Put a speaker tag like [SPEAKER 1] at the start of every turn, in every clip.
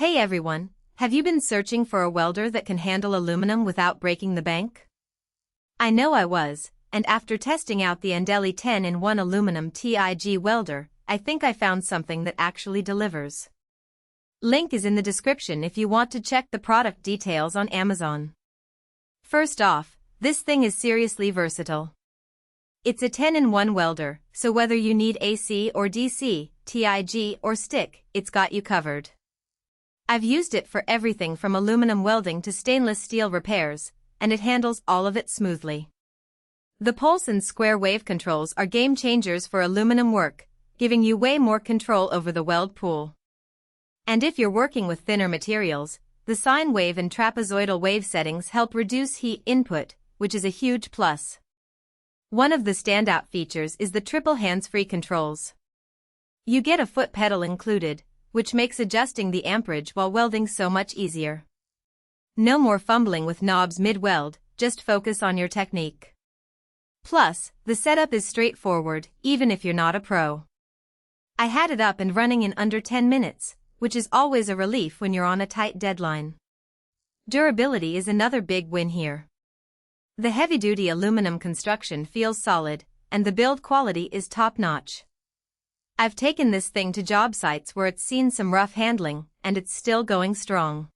[SPEAKER 1] Hey everyone, have you been searching for a welder that can handle aluminum without breaking the bank? I know I was, and after testing out the ANDELI 10-in-1 Aluminum TIG Welder, I think I found something that actually delivers. Link is in the description if you want to check the product details on Amazon. First off, this thing is seriously versatile. It's a 10-in-1 welder, so whether you need AC or DC, TIG or stick, it's got you covered. I've used it for everything from aluminum welding to stainless steel repairs, and it handles all of it smoothly. The pulse and square wave controls are game changers for aluminum work, giving you way more control over the weld pool. And if you're working with thinner materials, the sine wave and trapezoidal wave settings help reduce heat input, which is a huge plus. One of the standout features is the triple hands-free controls. You get a foot pedal included, which makes adjusting the amperage while welding so much easier. No more fumbling with knobs mid-weld, just focus on your technique. Plus, the setup is straightforward, even if you're not a pro. I had it up and running in under 10 minutes, which is always a relief when you're on a tight deadline. Durability is another big win here. The heavy-duty aluminum construction feels solid, and the build quality is top-notch. I've taken this thing to job sites where it's seen some rough handling, and it's still going strong.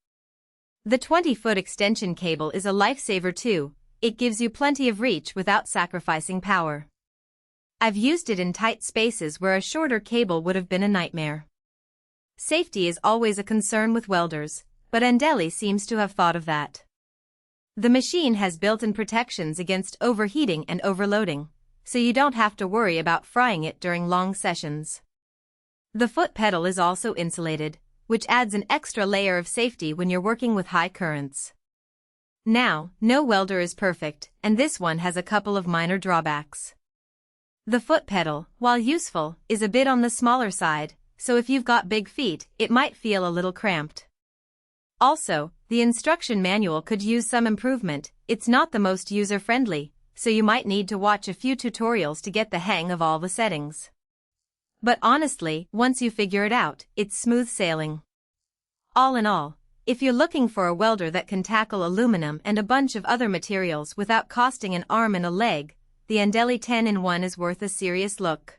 [SPEAKER 1] The 20-foot extension cable is a lifesaver too, it gives you plenty of reach without sacrificing power. I've used it in tight spaces where a shorter cable would have been a nightmare. Safety is always a concern with welders, but ANDELI seems to have thought of that. The machine has built-in protections against overheating and overloading, so you don't have to worry about frying it during long sessions. The foot pedal is also insulated, which adds an extra layer of safety when you're working with high currents. Now, no welder is perfect, and this one has a couple of minor drawbacks. The foot pedal, while useful, is a bit on the smaller side, so if you've got big feet, it might feel a little cramped. Also, the instruction manual could use some improvement, it's not the most user-friendly, so you might need to watch a few tutorials to get the hang of all the settings. But honestly, once you figure it out, it's smooth sailing. All in all, if you're looking for a welder that can tackle aluminum and a bunch of other materials without costing an arm and a leg, the ANDELI 10-in-1 is worth a serious look.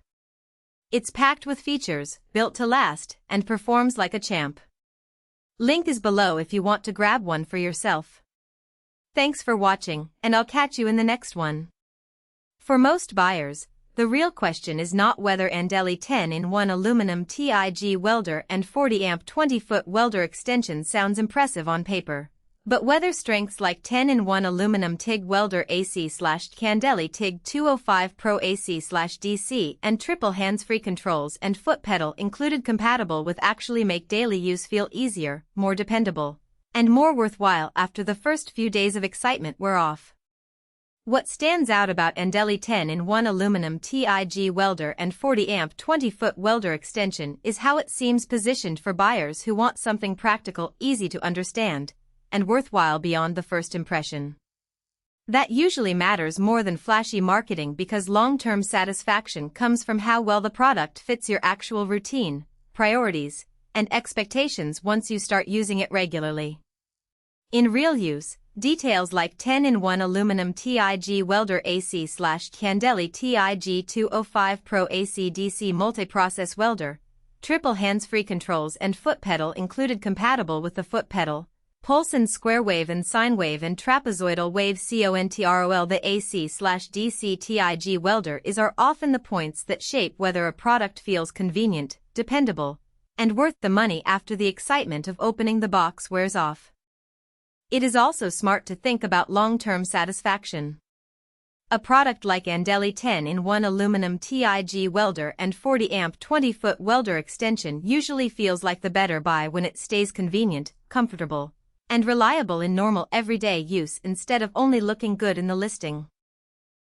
[SPEAKER 1] It's packed with features, built to last, and performs like a champ. Link is below if you want to grab one for yourself. Thanks for watching, and I'll catch you in the next one. For most buyers, the real question is not whether ANDELI 10-in-1 Aluminum TIG Welder and 40-amp 20-foot welder extension sounds impressive on paper, but whether strengths like 10-in-1 Aluminum TIG Welder AC / ANDELI TIG-205 Pro AC/DC and triple hands-free controls and foot pedal included compatible with actually make daily use feel easier, more dependable, and more worthwhile after the first few days of excitement wear off. What stands out about ANDELI 10-in-1 Aluminum TIG Welder and 40-amp 20-foot welder extension is how it seems positioned for buyers who want something practical, easy to understand, and worthwhile beyond the first impression. That usually matters more than flashy marketing because long-term satisfaction comes from how well the product fits your actual routine, priorities, and expectations once you start using it regularly. In real use, details like 10-in-1 Aluminum TIG Welder AC / ANDELI TIG-205 Pro AC DC multi-process welder, triple hands-free controls and foot pedal included compatible with the foot pedal, pulse and square wave and sine wave and trapezoidal wave control. The AC / DC TIG welder are often the points that shape whether a product feels convenient, dependable, and worth the money after the excitement of opening the box wears off. It is also smart to think about long-term satisfaction. A product like ANDELI 10-in-1 Aluminum TIG Welder and 40-amp 20-foot welder extension usually feels like the better buy when it stays convenient, comfortable, and reliable in normal everyday use instead of only looking good in the listing.